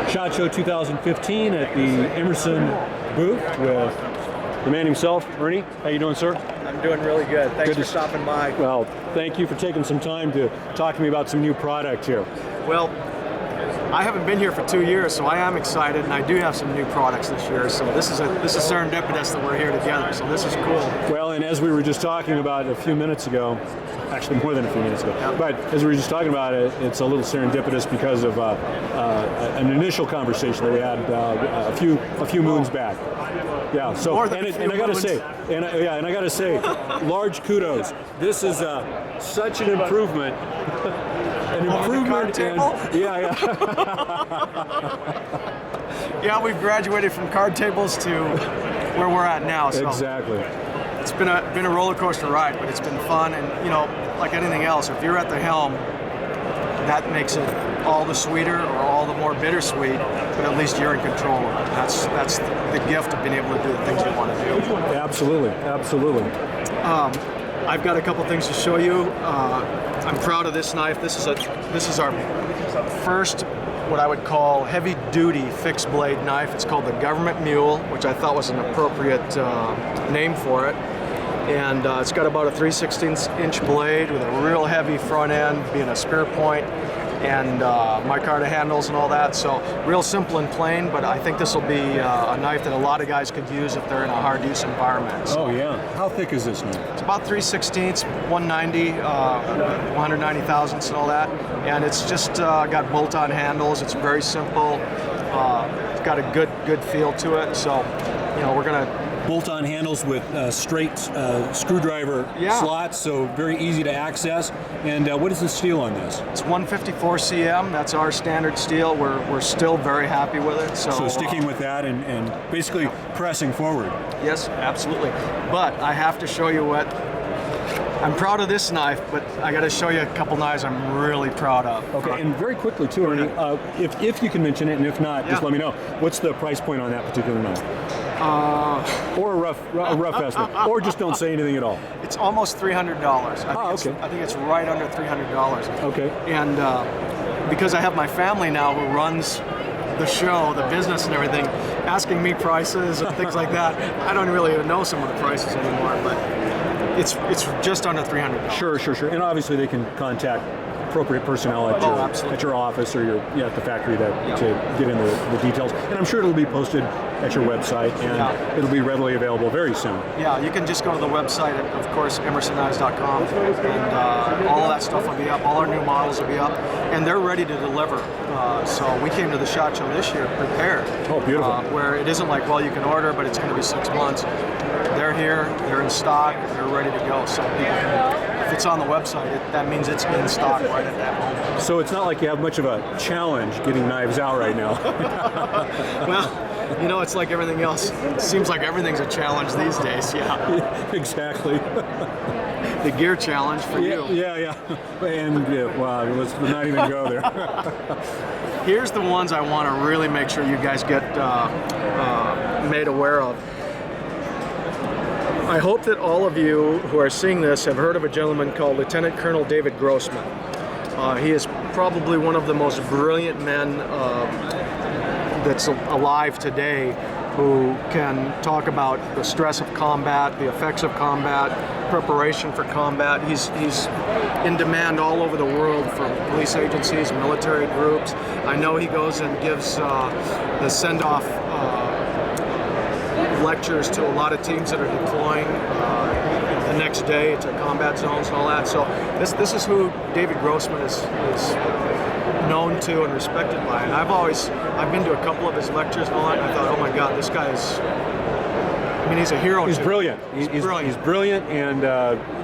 SHOT Show 2015 at the Emerson booth with the man himself, Ernie. How you doing, sir? I'm doing really good. Thanks for stopping by. Well, thank you for taking some time to talk to me about some new product here. Well, I haven't been here for 2 years, so I am excited, and I do have some new products this year. So this is serendipitous that we're here together. So this is cool. Well, and as we were just talking about a few minutes ago, actually more than a few minutes ago, but as we were just talking about it, it's a little serendipitous because of an initial conversation that we had a few moons back. Yeah. So and I gotta say, large kudos. This is such an improvement. Yeah, we've graduated from card tables to where we're at now. So exactly. It's been a roller coaster ride, but it's been fun. And like anything else, if you're at the helm, that makes it all the sweeter or all the more bittersweet. But at least you're in control of it. That's the gift of being able to do the things you want to do. Absolutely, absolutely. I've got a couple things to show you. I'm proud of this knife. This is our first, what I would call, heavy-duty fixed blade knife. It's called the Government Mule, which I thought was an appropriate name for it. And it's got about a 3/16" blade with a real heavy front end, being a spear point, and micarta handles and all that. So real simple and plain, but I think this will be a knife that a lot of guys could use if they're in a hard use environment. So oh yeah. How thick is this knife? it's about 3/16", 190, 190 thousandths and all that. And it's just got bolt-on handles. It's very simple. It's got a good feel to it. So, we're gonna bolt-on handles with straight screwdriver slots, so very easy to access. And what is the steel on this? It's 154 cm. That's our standard steel. We're still very happy with it. So sticking with that and basically pressing forward. Yes, absolutely. But I have to show you what. I'm proud of this knife, but I got to show you a couple knives I'm really proud of. Okay, and very quickly too, Ernie, if you can mention it, and if not, just let me know. What's the price point on that particular knife? Or a rough estimate, or just don't say anything at all. It's almost $300. I think it's right under $300. Okay. And because I have my family now who runs the show, the business and everything, asking me prices and things like that, I don't really know some of the prices anymore, but it's just under $300. Sure. And obviously they can contact appropriate personnel at your office or at the factory to get into the details. And I'm sure it'll be posted at your website, and it'll be readily available very soon. Yeah, you can just go to the website, of course, emersonKnives.com, and all of that stuff will be up. All our new models will be up, and they're ready to deliver. So we came to the SHOT Show this year prepared. Oh, beautiful. Where it isn't like, well, you can order, but it's going to be 6 months. They're here, they're in stock, they're ready to go. So people can, if it's on the website, that means it's in stock right at that moment. So it's not like you have much of a challenge getting knives out right now. Well, it's like everything else. It seems like everything's a challenge these days, Exactly. The gear challenge for you. Yeah. And wow, let's not even go there. Here's the ones I want to really make sure you guys get made aware of. I hope that all of you who are seeing this have heard of a gentleman called Lieutenant Colonel David Grossman. He is probably one of the most brilliant men that's alive today, who can talk about the stress of combat, the effects of combat, preparation for combat. He's in demand all over the world from police agencies, military groups. I know he goes and gives the send-off lectures to a lot of teams that are deploying the next day to combat zones and all that. So this is who David Grossman is known to and respected by. And I've been to a couple of his lectures and all that, and I thought, oh my God, this guy is, he's a hero. He's brilliant. He's brilliant, and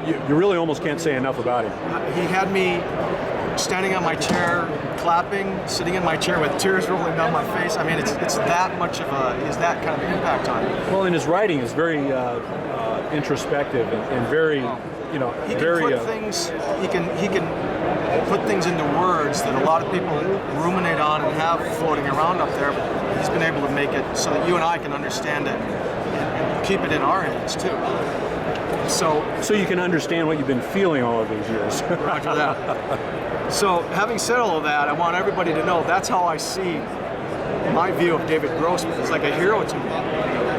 you really almost can't say enough about him. He had me standing on my chair, clapping, sitting in my chair with tears rolling down my face. It's that much of he's that kind of impact on me. Well, and his writing is very introspective and very, he can very. He can put things into words that a lot of people ruminate on and have floating around up there. But he's been able to make it so that you and I can understand it and keep it in our hands too. So you can understand what you've been feeling all of these years. Roger that. So having said all of that, I want everybody to know that's how I see my view of David Grossman is like a hero to me.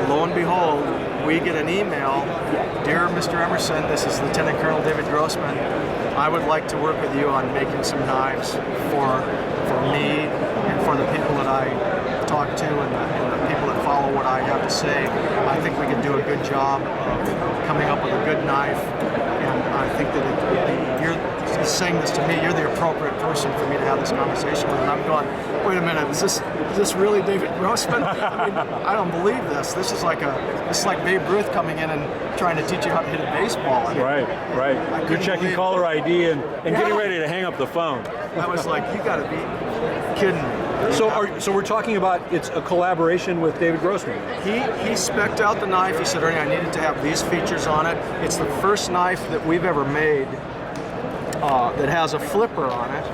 Lo and behold, we get an email, "Dear Mr. Emerson, this is Lieutenant Colonel David Grossman. I would like to work with you on making some knives for me and for the people that I talk to and the people that follow what I have to say. I think we could do a good job of coming up with a good knife, and I think that you're saying this to me, you're the appropriate person for me to have this conversation with." And I'm going, wait a minute, is this really David Grossman? I mean, I don't believe this. This is like Babe Ruth coming in and trying to teach you how to hit a baseball. I mean, right. You're checking caller ID and getting ready to hang up the phone. I was like, you got to be kidding me. So we're talking about, it's a collaboration with David Grossman. He spec'd out the knife. He said, "Ernie, I needed to have these features on it." It's the first knife that we've ever made that has a flipper on it.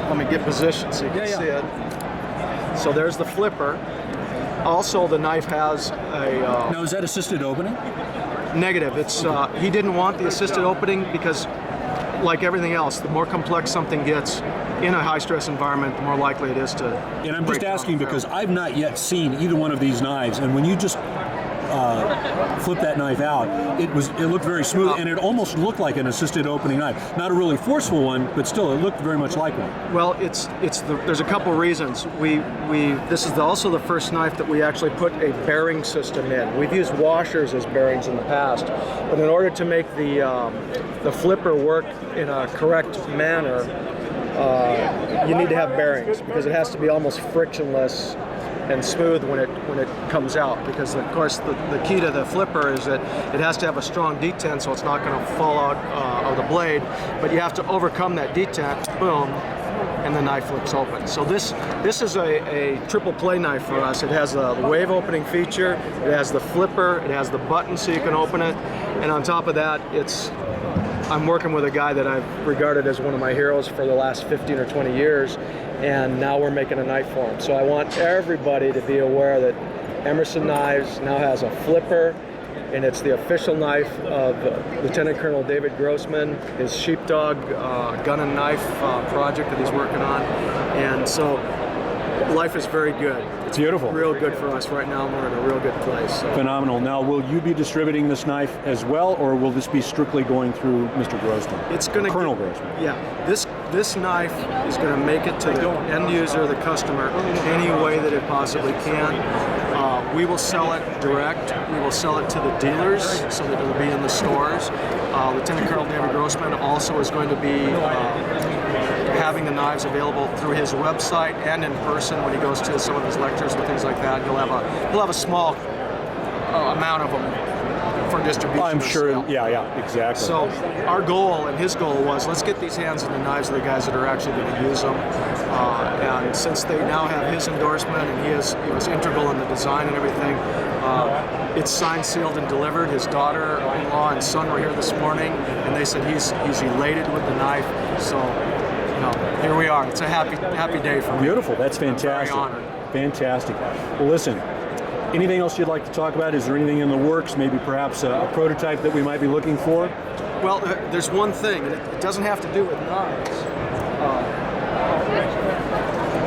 Let me get positioned so you can see it. So there's the flipper. Also, the knife has a... Now, is that assisted opening? Negative. It's he didn't want the assisted opening because, like everything else, the more complex something gets in a high-stress environment, the more likely it is to... And I'm just asking because I've not yet seen either one of these knives, and when you just flip that knife out, it looked very smooth, and it almost looked like an assisted opening knife. Not a really forceful one, but still, it looked very much like one. Well, there's a couple reasons. This is also the first knife that we actually put a bearing system in. We've used washers as bearings in the past, but in order to make the flipper work in a correct manner, you need to have bearings because it has to be almost frictionless and smooth when it comes out, because of course the key to the flipper is that it has to have a strong detent so it's not going to fall out of the blade, but you have to overcome that detent, boom, and the knife flips open. So this is a triple play knife for us. It has a wave opening feature, it has the flipper, it has the button so you can open it, and on top of that, I'm working with a guy that I've regarded as one of my heroes for the last 15 or 20 years, and now we're making a knife for him. So I want everybody to be aware that Emerson Knives now has a flipper, and it's the official knife of Lieutenant Colonel David Grossman, his sheepdog gun and knife project that he's working on. And so life is very good. It's beautiful. Real good for us right now. We're in a real good place. So. Phenomenal. Now, will you be distributing this knife as well, or will this be strictly going through Mr. Grossman? It's going to Colonel Grossman. Yeah. This knife is going to make it to the end user, the customer, any way that it possibly can. We will sell it direct. We will sell it to the dealers so that it'll be in the stores. Lieutenant Colonel David Grossman also is going to be having the knives available through his website and in person when he goes to some of his lectures and things like that. He'll have a small amount of them for distribution. I'm sure. Yeah, exactly. So our goal and his goal was, let's get these hands in the knives of the guys that are actually going to use them. And since they now have his endorsement and he was integral in the design and everything, it's signed, sealed, and delivered. His daughter-in-law and son were here this morning, and they said he's elated with the knife. So, here we are. It's a happy day for me. Beautiful. That's fantastic. I'm very honored. Fantastic. Well, listen. Anything else you'd like to talk about? Is there anything in the works? Maybe perhaps a prototype that we might be looking for? Well, there's one thing, and it doesn't have to do with knives.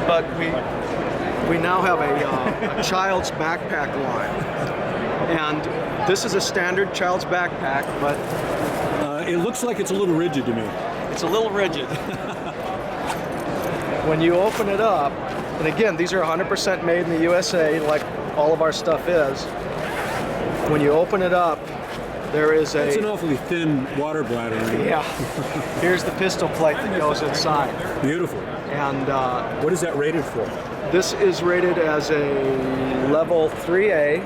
But we now have a child's backpack line, and this is a standard child's backpack, but it looks like it's a little rigid to me. It's a little rigid. When you open it up, and again, these are 100% made in the USA, like all of our stuff is. When you open it up, there is It's an awfully thin water bladder. Yeah. Here's the pistol plate that goes inside. Beautiful. And what is that rated for? This is rated as a level 3A,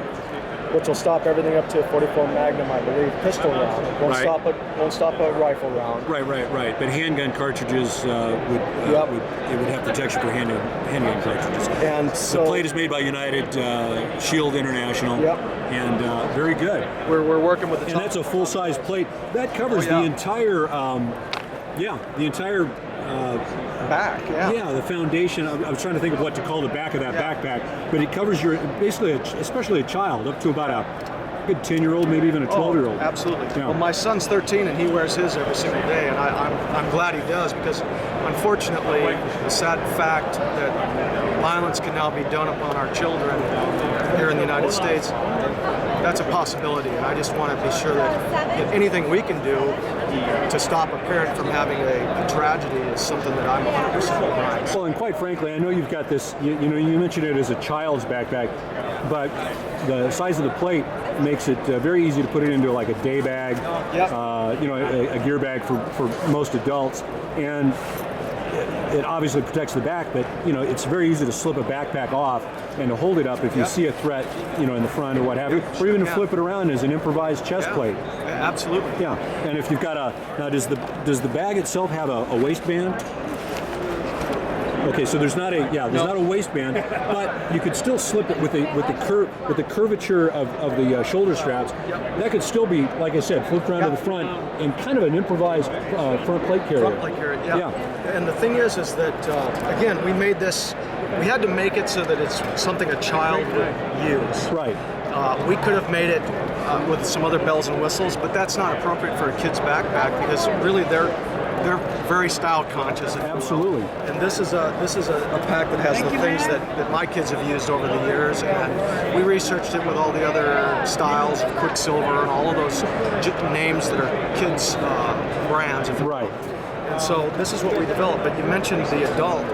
which will stop everything up to a 44 Magnum, I believe, pistol round. Won't stop a rifle round. Right. But handgun cartridges would have protection for handgun cartridges. And so the plate is made by United Shield International. Yep. And very good. We're working with the And that's a full-size plate. That covers the entire back, Yeah, the foundation. I was trying to think of what to call the back of that backpack, but it covers especially a child, up to about a good 10-year-old, maybe even a 12-year-old. Absolutely. Yeah. Well, my son's 13 and he wears his every single day, and I'm glad he does, because unfortunately, the sad fact that violence can now be done upon our children here in the United States, that's a possibility. And I just want to be sure that anything we can do to stop a parent from having a tragedy is something that I'm 100% behind. Well, and quite frankly, I know you've got this, you mentioned it as a child's backpack, but the size of the plate makes it very easy to put it into like a day bag, a gear bag for most adults. And it obviously protects the back, but it's very easy to slip a backpack off and to hold it up if you see a threat, in the front or what have you, or even to flip it around as an improvised chest plate. Absolutely. Yeah, and if you've got now does the bag itself have a waistband? Okay, so there's not a waistband, but you could still slip it with the curvature of the shoulder straps. That could still be, like I said, flipped around to the front in kind of an improvised front plate carrier. Front plate carrier, yeah. And the thing is that again, we made this. We had to make it so that it's something a child would use. Right. We could have made it with some other bells and whistles, but that's not appropriate for a kid's backpack because really they're very style conscious. Absolutely. And this is a pack that has the things that my kids have used over the years, and we researched it with all the other styles of Quicksilver and all of those names that are kids' brands. Right. And so this is what we developed. But you mentioned the adult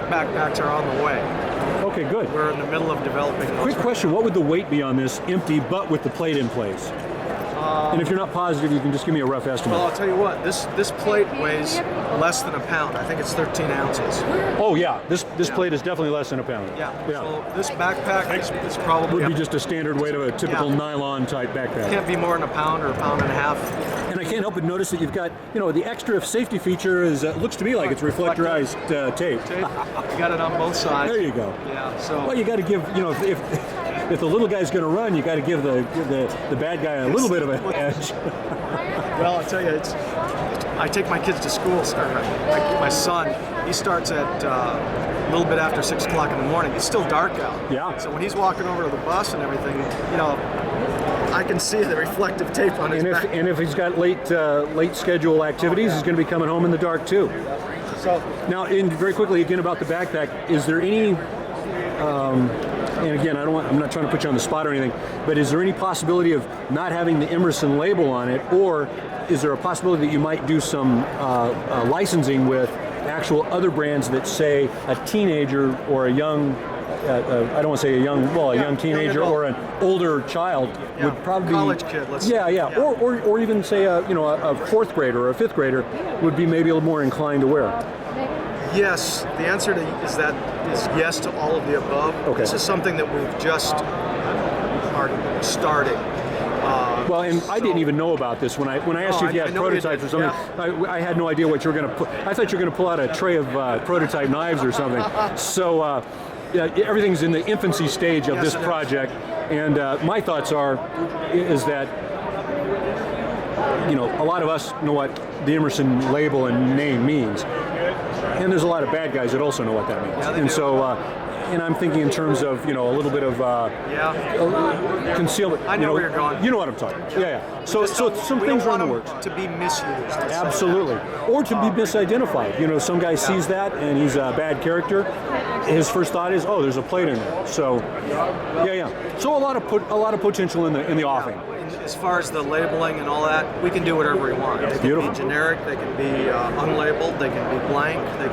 backpacks are on the way. Okay, good. We're in the middle of developing those. Quick question, what would the weight be on this empty but with the plate in place? And if you're not positive, you can just give me a rough estimate. Well, I'll tell you what, this plate weighs less than a pound. I think it's 13 ounces. Oh yeah, this plate is definitely less than a pound. Yeah. So this backpack is probably would be just a standard weight of a typical nylon type backpack. Can't be more than a pound or a pound and a half. And I can't help but notice that you've got, the extra safety feature is looks to me like it's reflectorized tape. You got it on both sides. There you go. Yeah. So. Well, you got to give, if the little guy's going to run, you got to give the bad guy a little bit of an edge. Well, I'll tell you, I take my kids to school. My son, he starts at a little bit after 6 o'clock in the morning. It's still dark out. Yeah. So when he's walking over to the bus and everything, I can see the reflective tape on his back. And if he's got late schedule activities, he's going to be coming home in the dark too. So now, very quickly again about the backpack, is there any? And again, I'm not trying to put you on the spot or anything, but is there any possibility of not having the Emerson label on it, or is there a possibility that you might do some licensing with actual other brands that say a teenager or a young, I don't want to say a young teenager or an older child would probably college kid, let's say. Or even say a fourth grader or a fifth grader would be maybe a little more inclined to wear. Yes, the answer is yes to all of the above. Okay. This is something that we've just are starting. Well, and I didn't even know about this when I asked you if you had prototypes or something. Yeah. I had no idea what you were going to put. I thought you were going to pull out a tray of prototype knives or something. So everything's in the infancy stage of this project, and my thoughts is that a lot of us know what the Emerson label and name means. And there's a lot of bad guys that also know what that means. And so, and I'm thinking in terms of, a little bit of concealment. I know where you're going. You know what I'm talking about. Yeah. So some things are in the works. To be misused. Absolutely. Or to be misidentified. Some guy sees that and he's a bad character. His first thought is, oh, there's a plate in there. So, yeah. So a lot of potential in the offing. As far as the labeling and all that, we can do whatever we want. They can be generic, they can be unlabeled, they can be blank, they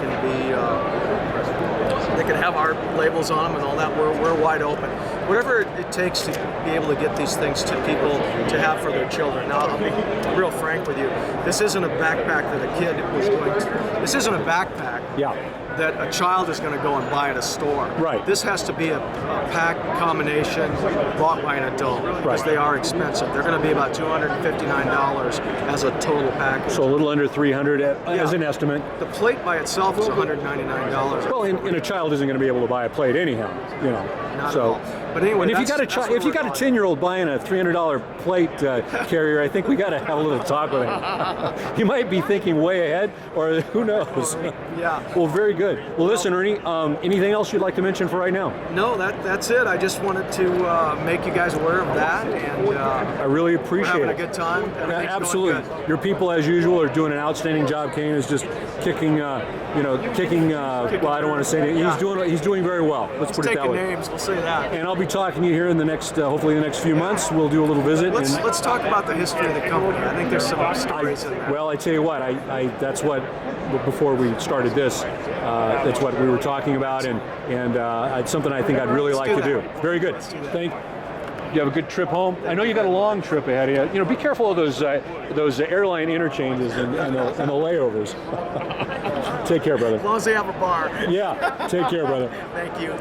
can have our labels on them and all that. We're wide open. Whatever it takes to be able to get these things to people to have for their children. Now, I'll be real frank with you. This isn't a backpack that a kid was going to. This isn't a backpack. That a child is going to go and buy at a store. Right. This has to be a pack combination bought by an adult because they are expensive. They're going to be about $259 as a total package. So a little under $300 as an estimate. The plate by itself is $199. Well, and a child isn't going to be able to buy a plate anyhow. Not at all. But anyway, and if you got a 10-year-old buying a $300 plate carrier, I think we got to have a little talk with him. He might be thinking way ahead, or who knows? Yeah. Well, very good. good. Well, listen, Ernie, anything else you'd like to mention for right now? No, that's it. I just wanted to make you guys aware of that, and I really appreciate we're having it. a good time. Everything's Absolutely. going good. Your people, as usual, are doing an outstanding job. Kane is just kicking, well, I don't want to say anything. He's doing very well. Let's put it that Taking way. names, we'll say that. And I'll be talking to you here in the next, hopefully, the next few months. We'll do a little visit. Let's talk about the history of the company. I think there's some stories in there. Well, I tell you what, that's what, before we started this, that's what we were talking about, and it's something I think I'd really like to do. Very good. Thank you. You have a good trip home. I know you got a long trip ahead of you. You know, be careful of those airline interchanges and the layovers. Take care, brother. As long as they have a bar. Yeah, take care, brother. Thank you.